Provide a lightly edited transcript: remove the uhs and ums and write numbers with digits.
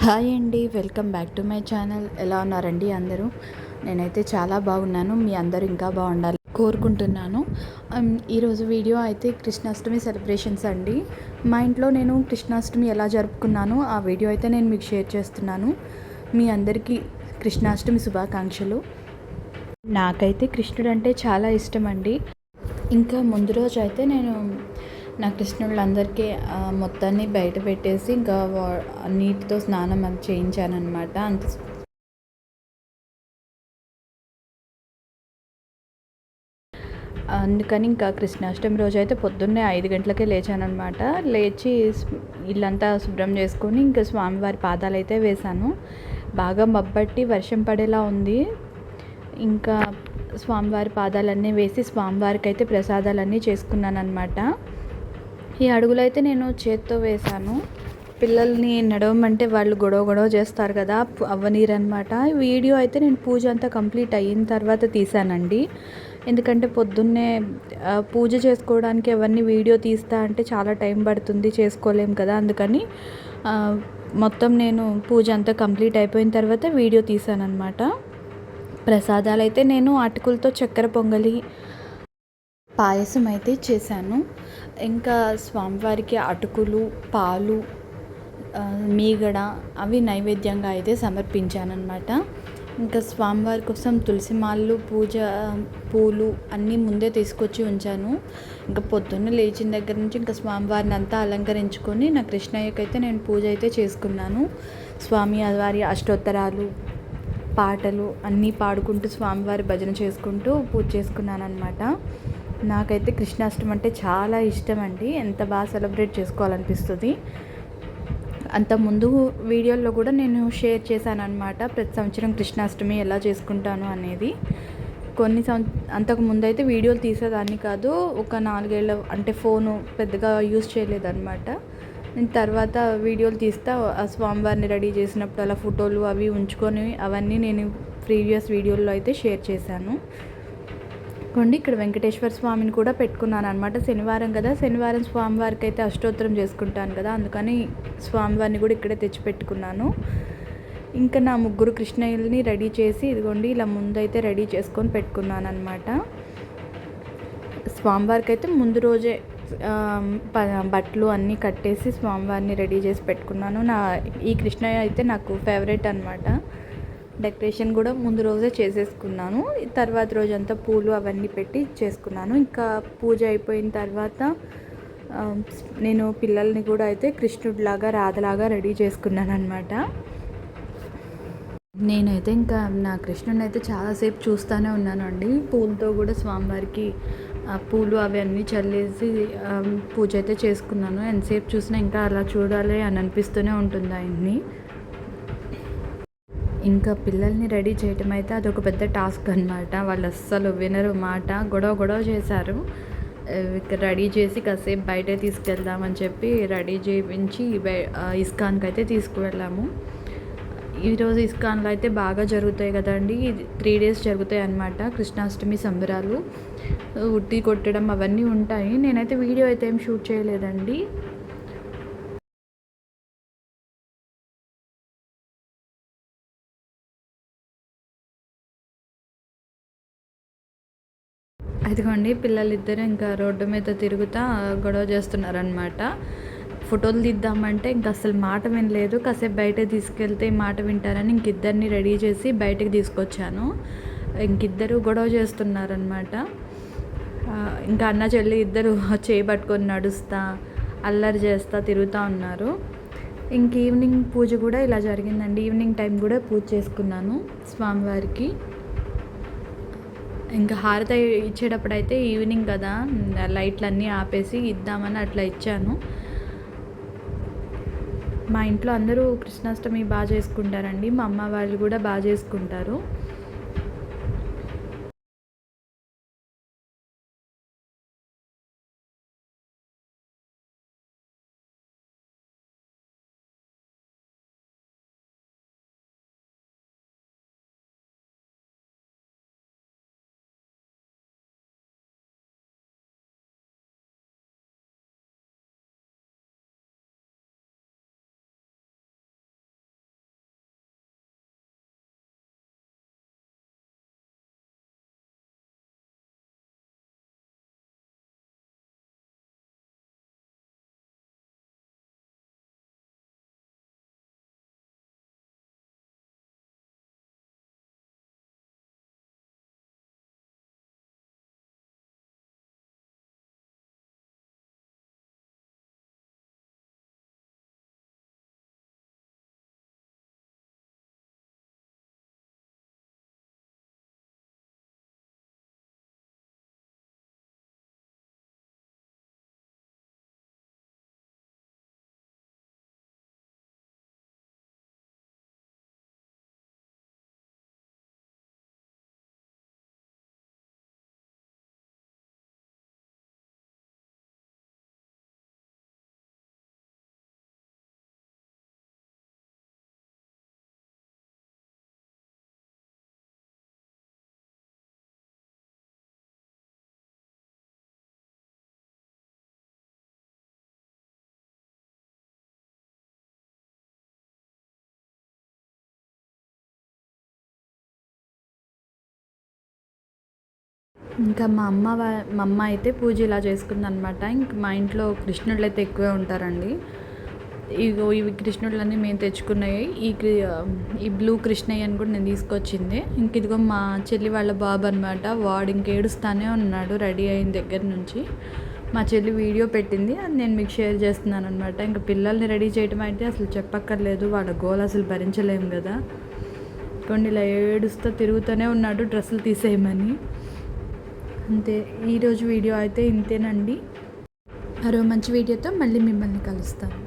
Hi అండి, welcome back to my channel. ఎలా ఉన్నారండి అందరూ? నేనైతే చాలా బాగున్నాను. మీ అందరూ ఇంకా బాగుండాలి కోరుకుంటున్నాను. ఈరోజు వీడియో అయితే కృష్ణాష్టమి సెలబ్రేషన్స్ అండి. మా ఇంట్లో నేను కృష్ణాష్టమి ఎలా జరుపుకున్నానో ఆ వీడియో అయితే నేను మీకు షేర్ చేస్తున్నాను. మీ అందరికీ కృష్ణాష్టమి శుభాకాంక్షలు. నాకైతే కృష్ణుడు అంటే చాలా ఇష్టం అండి. ఇంకా ముందు రోజు అయితే నేను నా కృష్ణుళ్ళందరికీ మొత్తాన్ని బయట పెట్టేసి ఇంకా నీటితో స్నానం అది చేయించానమాట. అందుకని ఇంకా కృష్ణాష్టమి రోజు అయితే పొద్దున్నే 5 గంటలకే లేచానమాట. లేచి ఇల్లంతా శుభ్రం చేసుకొని ఇంకా స్వామివారి పాదాలు అయితే వేశాను. బాగా మబ్బట్టి వర్షం పడేలా ఉంది. ఇంకా స్వామివారి పాదాలన్నీ వేసి స్వామివారికి అయితే ప్రసాదాలన్నీ చేసుకున్నాను అనమాట. ఈ అడుగులైతే నేను చేత్తో వేశాను. పిల్లల్ని నడవమంటే వాళ్ళు గొడవ చేస్తారు కదా, అవ్వనీరనమాట. వీడియో అయితే నేను పూజ అంతా కంప్లీట్ అయిన తర్వాత తీసానండి. ఎందుకంటే పొద్దున్నే పూజ చేసుకోవడానికి అవన్నీ వీడియో తీస్తా అంటే చాలా టైం పడుతుంది, చేసుకోలేం కదా. అందుకని మొత్తం నేను పూజ అంతా కంప్లీట్ అయిపోయిన తర్వాత వీడియో తీసానమాట. ప్రసాదాలు అయితే నేను అటుకులతో చక్కెర పొంగలి, పాయసం అయితే చేశాను. ఇంకా స్వామివారికి అటుకులు, పాలు, మీగడ అవి నైవేద్యంగా అయితే సమర్పించానమాట. ఇంకా స్వామివారి కోసం తులసి మాలలు, పూజ పూలు అన్నీ ముందే తీసుకొచ్చి ఉంచాను. ఇంకా పొద్దున్న లేచిన దగ్గర నుంచి ఇంకా స్వామివారిని అంతా అలంకరించుకొని నా కృష్ణయ్యకైతే నేను పూజ అయితే చేసుకున్నాను. స్వామి వారి అష్టోత్తరాలు, పాటలు అన్నీ పాడుకుంటూ స్వామివారి భజన చేసుకుంటూ పూజ చేసుకున్నాను అనమాట. నాకైతే కృష్ణాష్టమి అంటే చాలా ఇష్టం అండి. ఎంత బాగా సెలబ్రేట్ చేసుకోవాలనిపిస్తుంది. అంత ముందు వీడియోల్లో కూడా నేను షేర్ చేశాను అనమాట, ప్రతి సంవత్సరం కృష్ణాష్టమి ఎలా చేసుకుంటాను అనేది. అంతకు ముందు అయితే వీడియోలు తీసేదాన్ని కాదు. ఒక 4 ఏళ్ళ అంటే ఫోను పెద్దగా యూజ్ చేయలేదన్నమాట. నేను తర్వాత వీడియోలు తీస్తా ఆ స్వామివారిని రెడీ చేసినప్పుడు అలా ఫోటోలు అవి ఉంచుకొని అవన్నీ నేను ప్రీవియస్ వీడియోల్లో అయితే షేర్ చేశాను. ఇక్కడ వెంకటేశ్వర స్వామిని కూడా పెట్టుకున్నాను అనమాట. శనివారం కదా, శనివారం స్వామివారికి అయితే అష్టోత్తరం చేసుకుంటాను కదా, అందుకని స్వామివారిని కూడా ఇక్కడే తెచ్చిపెట్టుకున్నాను. ఇంకా నా 3 కృష్ణయ్యల్ని రెడీ చేసి ఇదిగోండి ఇలా ముందైతే రెడీ చేసుకొని పెట్టుకున్నాను అనమాట. స్వామివారికి అయితే ముందు రోజే బట్టలు అన్నీ కట్టేసి స్వామివారిని రెడీ చేసి పెట్టుకున్నాను. ఈ కృష్ణయ్య అయితే నాకు ఫేవరెట్ అనమాట. డెకరేషన్ కూడా ముందు రోజే చేసేసుకున్నాను. తర్వాత రోజంతా పూలు అవన్నీ పెట్టి చేసుకున్నాను. ఇంకా పూజ అయిపోయిన తర్వాత నేను పిల్లల్ని కూడా అయితే కృష్ణుడిలాగా రాధలాగా రెడీ చేసుకున్నాను అనమాట. నేనైతే ఇంకా నా కృష్ణుడిని అయితే చాలాసేపు చూస్తూనే ఉన్నానండి. పూలతో కూడా స్వామివారికి పూలు అవన్నీ చల్లేసి పూజ అయితే చేసుకున్నాను. ఎంతసేపు చూసినా ఇంకా అలా చూడాలి అని అనిపిస్తూనే ఉంటుంది ఆయన్ని. ఇంకా పిల్లల్ని రెడీ చేయటం అయితే అదొక పెద్ద టాస్క్ అనమాట. వాళ్ళు అస్సలు వినరు మాట, గొడవ చేశారు. రెడీ చేసి కాసేపు బయటే తీసుకెళ్దామని చెప్పి రెడీ చేయించి ఇస్కాన్కి అయితే తీసుకువెళ్ళాము. ఈరోజు ఇస్కాన్లో అయితే బాగా జరుగుతాయి కదండి. 3 days జరుగుతాయి అన్నమాట కృష్ణాష్టమి సంబరాలు. ఉట్టి కొట్టడం అవన్నీ ఉంటాయి. నేనైతే వీడియో అయితే ఏం షూట్ చేయలేదండి. అదిగోండి పిల్లలిద్దరూ ఇంకా రోడ్డు మీద తిరుగుతా గొడవ చేస్తున్నారనమాట. ఫోటోలు తీద్దామంటే ఇంక అసలు మాట వినలేదు. కాసేపు బయటకు తీసుకెళ్తే మాట వింటారని ఇంకిద్దరిని రెడీ చేసి బయటకు తీసుకొచ్చాను. ఇంకిద్దరు గొడవ చేస్తున్నారనమాట. ఇంకా అన్న చెల్లి ఇద్దరు పట్టుకొని నడుస్తా అల్లరి చేస్తా తిరుగుతూ ఉన్నారు. ఇంక ఈవినింగ్ పూజ కూడా ఇలా జరిగిందండి. ఈవినింగ్ టైం కూడా పూజ చేసుకున్నాను స్వామివారికి. ఇంకా హారతి ఇచ్చేటప్పుడు అయితే ఈవినింగ్ కదా, లైట్లన్నీ ఆపేసి ఇద్దామని అట్లా ఇచ్చాను. మా ఇంట్లో అందరూ కృష్ణాష్టమి బాగా చేసుకుంటారండి. మా అమ్మ వాళ్ళు కూడా బాగా చేసుకుంటారు. ఇంకా మా అమ్మ అయితే పూజ ఇలా చేసుకుందనమాట. ఇంక మా ఇంట్లో కృష్ణుళ్ళు అయితే ఎక్కువే ఉంటారండి. ఇవి కృష్ణుళ్ళన్నీ మేము తెచ్చుకున్నాయి. ఈ బ్లూ కృష్ణయ్య అని కూడా నేను తీసుకొచ్చింది. ఇంక ఇదిగో మా చెల్లి వాళ్ళ బాబు అనమాట. వాడు ఇంక ఏడుస్తానే ఉన్నాడు రెడీ అయిన దగ్గర నుంచి. మా చెల్లి వీడియో పెట్టింది, అది నేను మీకు షేర్ చేస్తున్నాను అనమాట. ఇంకా పిల్లల్ని రెడీ చేయడం అయితే అసలు చెప్పక్కర్లేదు, వాళ్ళ గోల్ అసలు భరించలేము కదా. కొన్ని ఇలా ఏడుస్తూ తిరుగుతూనే ఉన్నాడు డ్రెస్సులు తీసేయమని. అంతే, ఈరోజు వీడియో అయితే ఇంతేనండి. మరో మంచి వీడియోతో మళ్ళీ మిమ్మల్ని కలుస్తాను.